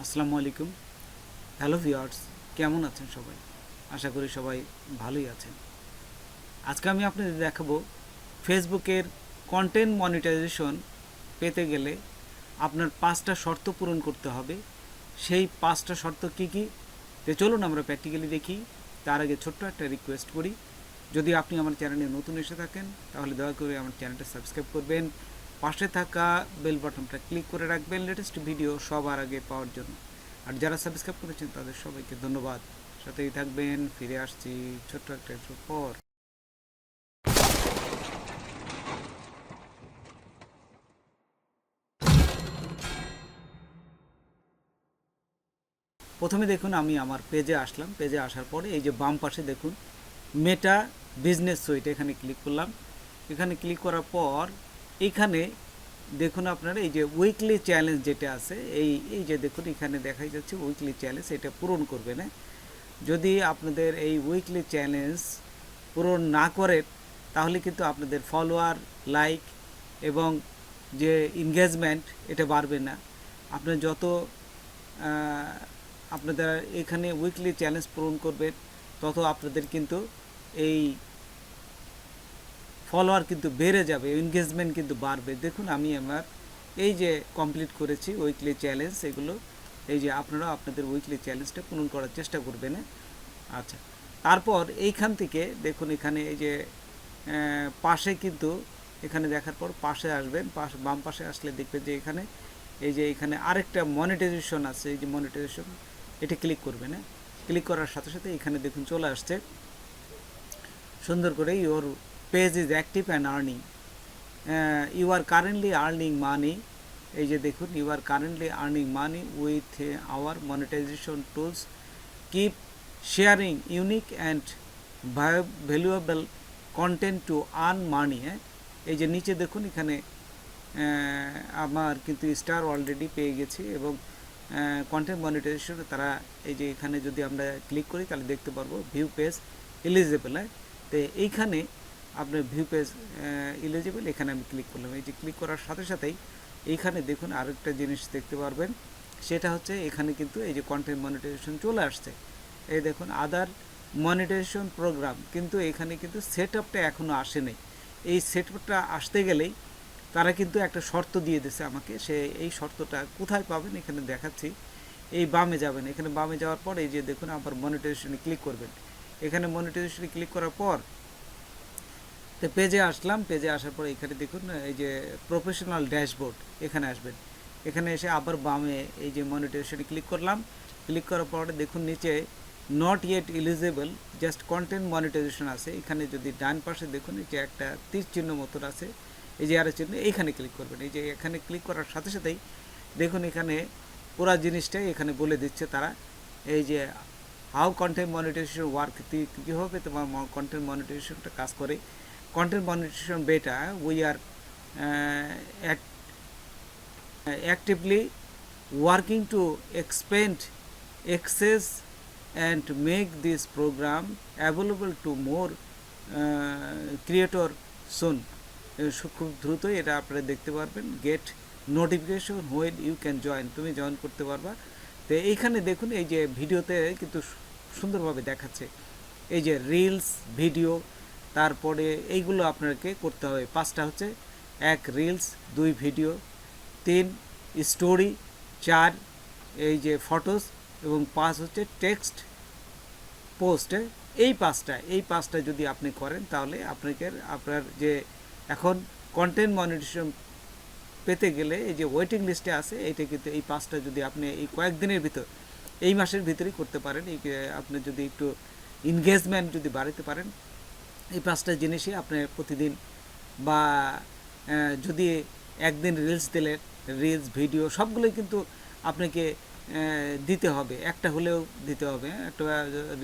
আসসালামু আলাইকুম। Hello viewers, কেমন আছেন সবাই? আশা করি সবাই ভালোই আছেন। আজকে আমি আপনাদের দেখাবো ফেসবুকের কন্টেন্ট মনিটাইজেশন পেতে গেলে আপনার 5টা শর্ত পূরণ করতে হবে। সেই 5টা শর্ত কি কি? তো চলুন আমরা প্র্যাকটিক্যালি দেখি। তার আগে ছোট্ট একটা রিকোয়েস্ট করি, যদি আপনি আমার চ্যানেলে নতুন এসে থাকেন তাহলে দয়া করে আমার চ্যানেলটা সাবস্ক্রাইব করবেন, পাশে থাকা বেল বাটনটা ক্লিক করে রাখবেন লেটেস্ট ভিডিও সবার আগে পাওয়ার জন্য। আর যারা সাবস্ক্রাইব করেছেন তাদের সবাইকে ধন্যবাদ। সাথেই থাকবেন, ফিরে আসছি ছোট্ট একটা একটু পর। প্রথমে দেখুন আমি আমার পেজে আসলাম। পেজে আসার পরে এই যে বাম পাশে দেখুন মেটা বিজনেস সুইট, এখানে ক্লিক করলাম। এখানে ক্লিক করার পর এখানে দেখুন আপনারা এই যে উইকলি চ্যালেঞ্জ যেটা আছে, এই যে দেখুন এখানে দেখাই যাচ্ছে উইকলি চ্যালেঞ্জ, এটা পূরণ করবেন। যদি আপনাদের এই উইকলি চ্যালেঞ্জ পূরণ না করেন তাহলে কিন্তু আপনাদের ফলোয়ার, লাইক এবং যে এনগেজমেন্ট এটা বাড়বে না। আপনার যত আপনাদের এখানে উইকলি চ্যালেঞ্জ পূরণ করবেন তত আপনাদের কিন্তু এই ফলোয়ার কিন্তু বেড়ে যাবে, এনগেজমেন্ট কিন্তু বাড়বে। দেখুন আমি আমার এই যে কমপ্লিট করেছি উইকলি চ্যালেঞ্জ, এগুলো এই যে আপনারা আপনাদের উইকলি চ্যালেঞ্জটা পূরণ করার চেষ্টা করবেন। আচ্ছা, তারপর এইখান থেকে দেখুন এখানে এই যে পাশে কিন্তু এখানে দেখার পর পাশে আসবেন, বাম পাশে আসলে দেখবেন যে এখানে এই যে এখানে আরেকটা মনিটাইজেশন আছে, এই যে মনিটাইজেশন, এটা ক্লিক করবেন। ক্লিক করার সাথে সাথে এখানে দেখুন চলে আসছে সুন্দর করে your page is active and earning, you are currently earning money. এই যে দেখুন you are currently earning money with our monetization tools, keep sharing unique and valuable content to earn money. এই যে নিচে দেখুন এখানে আমার কিন্তু স্টার অলরেডি পেয়ে গেছি এবং কন্টেন্ট মনিটাইজেশন তারা এই যে এখানে যদি আমরা ক্লিক করি তাহলে দেখতে পারবো ভিউ পেজ এলিজিবল। তো এইখানে আপনার ভিউ পেজ এলিজিবল, এখানে আমি ক্লিক করলাম। এই যে ক্লিক করার সাথে সাথেই এইখানে দেখুন আরেকটা জিনিস দেখতে পারবেন, সেটা হচ্ছে এখানে কিন্তু এই যে কন্টেন্ট মনিটাইজেশন চলে আসছে। এই দেখুন আদার মনিটাইজেশন প্রোগ্রাম, কিন্তু এখানে কিন্তু সেট আপটা এখনও আসেনি। এই সেট আপটা আসতে গেলেই তারা কিন্তু একটা শর্ত দিয়ে দিয়েছে আমাকে। সে এই শর্তটা কোথায় পাবেন এখানে দেখাচ্ছি। এই বামে যাবেন, এখানে বামে যাওয়ার পর এই যে দেখুন আবার মনিটাইজেশনে ক্লিক করবেন। এখানে মনিটাইজেশনে ক্লিক করার পর তো পেজে আসলাম। পেজে আসার পর এখানে দেখুন এই যে প্রফেশনাল ড্যাশবোর্ড, এখানে আসবেন। এখানে এসে আবার বামে এই যে মনিটাইজেশনে ক্লিক করলাম। ক্লিক করার পর দেখুন নিচে not yet eligible just content monetization আছে। এখানে যদি ডান পাশে দেখুন এই যে একটা তীর চিহ্ন মতন আছে, এই যে আরও চিহ্ন, এইখানে ক্লিক করবেন। এই যে এখানে ক্লিক করার সাথে সাথেই দেখুন এখানে পুরা জিনিসটাই এখানে বলে দিচ্ছে তারা। এই যে হাউ কন্টেন্ট মনিটাইজেশন ওয়ার্ক, কীভাবে তোমার কন্টেন্ট মনিটাইজেশনটা কাজ করে। content monetization beta, we are actively working to expand access and make this program available to more creator soon. খুব দ্রুতই এটা আপনারা দেখতে পারবেন। Get notification when you can join, তুমি জয়েন করতে পারবা। তো এইখানে দেখুন এই যে ভিডিওতে কিন্তু সুন্দরভাবে দেখাচ্ছে এই যে রিলস ভিডিও, তারপরে এইগুলো আপনাকে করতে হবে। 5টা হচ্ছে 1 রিলস, 2 ভিডিও, 3 স্টোরি, 4 এই যে ফটোস এবং 5 হচ্ছে টেক্সট পোস্টে। এই পাঁচটা যদি আপনি করেন তাহলে আপনার যে এখন কন্টেন্ট মনিটাইজেশন পেতে গেলে এই যে ওয়েটিং লিস্টে আছে, এইটা কিন্তু এই 5টা যদি আপনি এই কয়েকদিনের ভিতর, এই মাসের ভিতরেই করতে পারেন, এই আপনি যদি একটু এনগেজমেন্ট যদি বাড়াতে পারেন, এই 5টা জিনিসই আপনি প্রতিদিন বা যদি একদিন রিলস দিলেন, রিলস ভিডিও সবগুলোই কিন্তু আপনাকে দিতে হবে, একটা হলেও দিতে হবে। একটা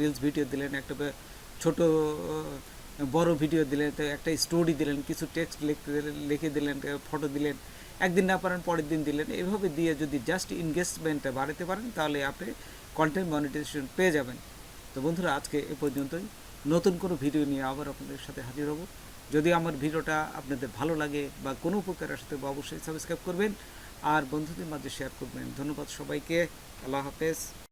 রিলস ভিডিও দিলেন, একটা ছোট বড় ভিডিও দিলেন, তো একটা স্টোরি দিলেন, কিছু টেক্সট লিখে দিলেন, ফটো দিলেন, একদিন না পারেন পরের দিন দিলেন। এইভাবে দিয়ে যদি জাস্ট এনগেজমেন্টটা বাড়াতে পারেন তাহলে আপনি কন্টেন্ট মনিটাইজেশন পেয়ে যাবেন। তো বন্ধুরা আজকে এ পর্যন্তই। নতুন কোনো ভিডিও নিয়ে আবার আপনাদের সাথে হাজির হব। যদি আমার ভিডিওটা আপনাদের ভালো লাগে বা কোনো উপকার আসতে অবশ্যই সাবস্ক্রাইব করবেন, আর বন্ধুদের মাঝে শেয়ার করবেন। ধন্যবাদ সবাইকে। আল্লাহ হাফেজ।